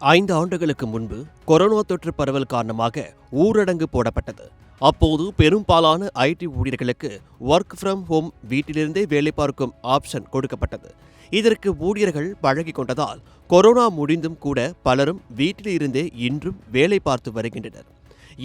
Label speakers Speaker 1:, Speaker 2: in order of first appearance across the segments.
Speaker 1: 5 ஆண்டுகளுக்கு முன்பு கொரோனா தொற்று பரவல் காரணமாக ஊரடங்கு போடப்பட்டது. அப்போது பெரும்பாலான ஐடி ஊழியர்களுக்கு ஒர்க் ஃப்ரம் ஹோம் வீட்டிலிருந்தே வேலை பார்க்கும் ஆப்ஷன் கொடுக்கப்பட்டது. இதற்கு ஊழியர்கள் பழகிக் கொண்டதால் கொரோனா முடிந்தும் கூட பலரும் வீட்டில் இருந்தே இன்றும் வேலை பார்த்து வருகின்றனர்.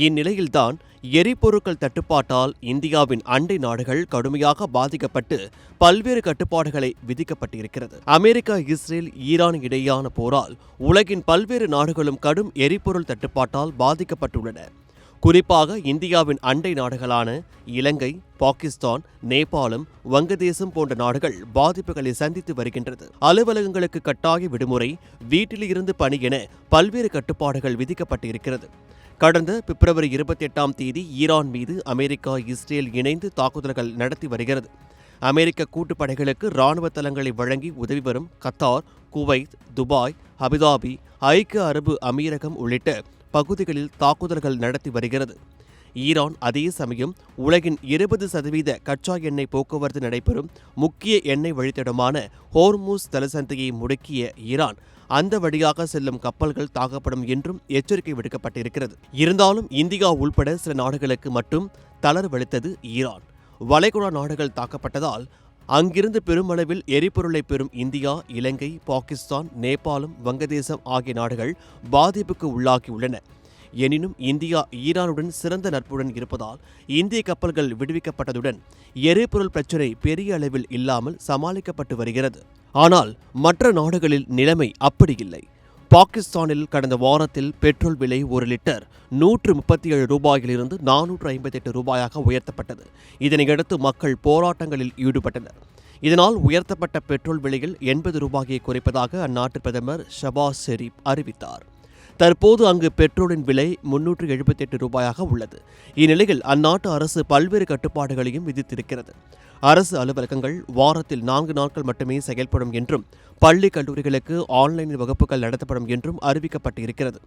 Speaker 1: இந்நிலையில்தான் எரிபொருட்கள் தட்டுப்பாட்டால் இந்தியாவின் அண்டை நாடுகள் கடுமையாக பாதிக்கப்பட்டு பல்வேறு கட்டுப்பாடுகளை விதிக்கப்பட்டிருக்கிறது. அமெரிக்கா, இஸ்ரேல், ஈரான் இடையேயான போரால் உலகின் பல்வேறு நாடுகளும் கடும் எரிபொருள் தட்டுப்பாட்டால் பாதிக்கப்பட்டுள்ளன. குறிப்பாக இந்தியாவின் அண்டை நாடுகளான இலங்கை, பாகிஸ்தான், நேபாளம், வங்கதேசம் போன்ற நாடுகள் பாதிப்புகளை சந்தித்து வருகின்றது. அலுவலகங்களுக்கு கட்டாய விடுமுறை, வீட்டில் இருந்து பணி என பல்வேறு கட்டுப்பாடுகள் விதிக்கப்பட்டிருக்கிறது. கடந்த பிப்ரவரி 28ஆம் தேதி ஈரான் மீது அமெரிக்கா, இஸ்ரேல் இணைந்து தாக்குதல்கள் நடத்தி வருகிறது. அமெரிக்க கூட்டுப்படைகளுக்கு இராணுவ தளங்களை வழங்கி உதவி வரும் கத்தார், குவைத், துபாய், அபுதாபி, ஐக்கிய அரபு அமீரகம் உள்ளிட்ட பகுதிகளில் தாக்குதல்கள் நடத்தி வருகிறது. ஈரான் அதே சமயம் உலகின் 20% கச்சா எண்ணெய் போக்குவரத்து நடைபெறும் முக்கிய எண்ணெய் வழித்தடமான ஹோர்முஸ் ஜலசந்தியை முடக்கிய ஈரான் அந்த வழியாக செல்லும் கப்பல்கள் தாக்கப்படும் என்றும் எச்சரிக்கை விடுக்கப்பட்டிருக்கிறது. இருந்தாலும் இந்தியா உள்பட சில நாடுகளுக்கு மட்டும் தளர்வளித்தது ஈரான். வளைகுடா நாடுகள் தாக்கப்பட்டதால் அங்கிருந்து பெருமளவில் எரிபொருளை பெறும் இந்தியா, இலங்கை, பாகிஸ்தான், நேபாளம், வங்கதேசம் ஆகிய நாடுகள் பாதிப்புக்கு உள்ளாகியுள்ளன. எனினும் இந்தியா ஈரானுடன் சிறந்த நட்புடன் இருப்பதால் இந்திய கப்பல்கள் விடுவிக்கப்பட்டதுடன் எரிபொருள் பிரச்சினை பெரிய அளவில் இல்லாமல் சமாளிக்கப்பட்டு வருகிறது. ஆனால் மற்ற நாடுகளில் நிலைமை அப்படி இல்லை. பாகிஸ்தானில் கடந்த வாரத்தில் பெட்ரோல் விலை 1 லிட்டர் 137 ரூபாயிலிருந்து 458 ரூபாயாக உயர்த்தப்பட்டது. இதனையடுத்து மக்கள் போராட்டங்களில் ஈடுபட்டனர். இதனால் உயர்த்தப்பட்ட பெட்ரோல் விலையில் 80 ரூபாயை குறைப்பதாக அந்நாட்டு பிரதமர் ஷபாஸ் ஷெரீப் அறிவித்தார். தற்போது அங்கு பெட்ரோலின் விலை 378 ரூபாயாக உள்ளது. இந்நிலையில் அந்நாட்டு அரசு பல்வேறு கட்டுப்பாடுகளையும் விதித்திருக்கிறது. அரசு அலுவலகங்கள் வாரத்தில் 4 நாட்கள் மட்டுமே செயல்படும் என்றும், பள்ளி கல்லூரிகளுக்கு ஆன்லைனில் வகுப்புகள் நடத்தப்படும் என்றும் அறிவிக்கப்பட்டிருக்கிறது.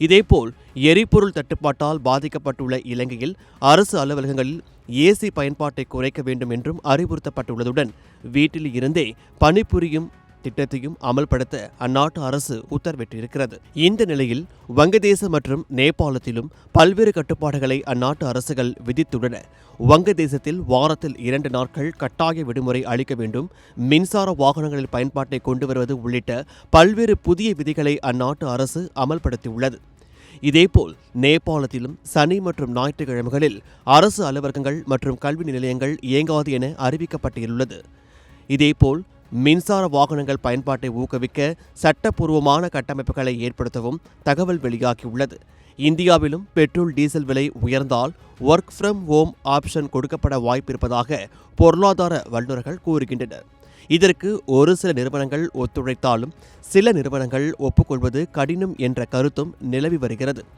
Speaker 1: இதேபோல் எரிபொருள் தட்டுப்பாட்டால் பாதிக்கப்பட்டுள்ள இலங்கையில் அரசு அலுவலகங்களில் ஏசி பயன்பாட்டை குறைக்க வேண்டும் என்றும் அறிவுறுத்தப்பட்டுள்ளதுடன் வீட்டில் இருந்தே பணிபுரியும் திட்டத்தையும் அமல்படுத்த அந்நாட்டு அரசு உத்தரவிட்டிருக்கிறது. இந்த நிலையில் வங்கதேசம் மற்றும் நேபாளத்திலும் பல்வேறு கட்டுப்பாடுகளை அந்நாட்டு அரசுகள் விதித்துள்ளன. வங்கதேசத்தில் வாரத்தில் 2 நாட்கள் கட்டாய விடுமுறை அளிக்க வேண்டும், மின்சார வாகனங்களில் பயன்பாட்டை கொண்டு வருவது உள்ளிட்ட பல்வேறு புதிய விதிகளை அந்நாட்டு அரசு அமல்படுத்தியுள்ளது. இதேபோல் நேபாளத்திலும் சனி மற்றும் ஞாயிற்றுக்கிழமைகளில் அரசு அலுவலகங்கள் மற்றும் கல்வி நிலையங்கள் இயங்காது என அறிவிக்கப்பட்டுள்ளது. இதேபோல் மின்சார வாகனங்கள் பயன்பாட்டை ஊக்குவிக்க சட்டப்பூர்வமான கட்டமைப்புகளை ஏற்படுத்தவும் தகவல் வெளியாகியுள்ளது. இந்தியாவிலும் பெட்ரோல், டீசல் விலை உயர்ந்தால் ஒர்க் ஃப்ரம் ஹோம் ஆப்ஷன் கொடுக்கப்பட வாய்ப்பிருப்பதாக பொருளாதார வல்லுநர்கள் கூறுகின்றனர். இதற்கு ஒரு சில நிறுவனங்கள் ஒத்துழைத்தாலும் சில நிறுவனங்கள் ஒப்புக்கொள்வது கடினம் என்ற கருத்தும் நிலவி வருகிறது.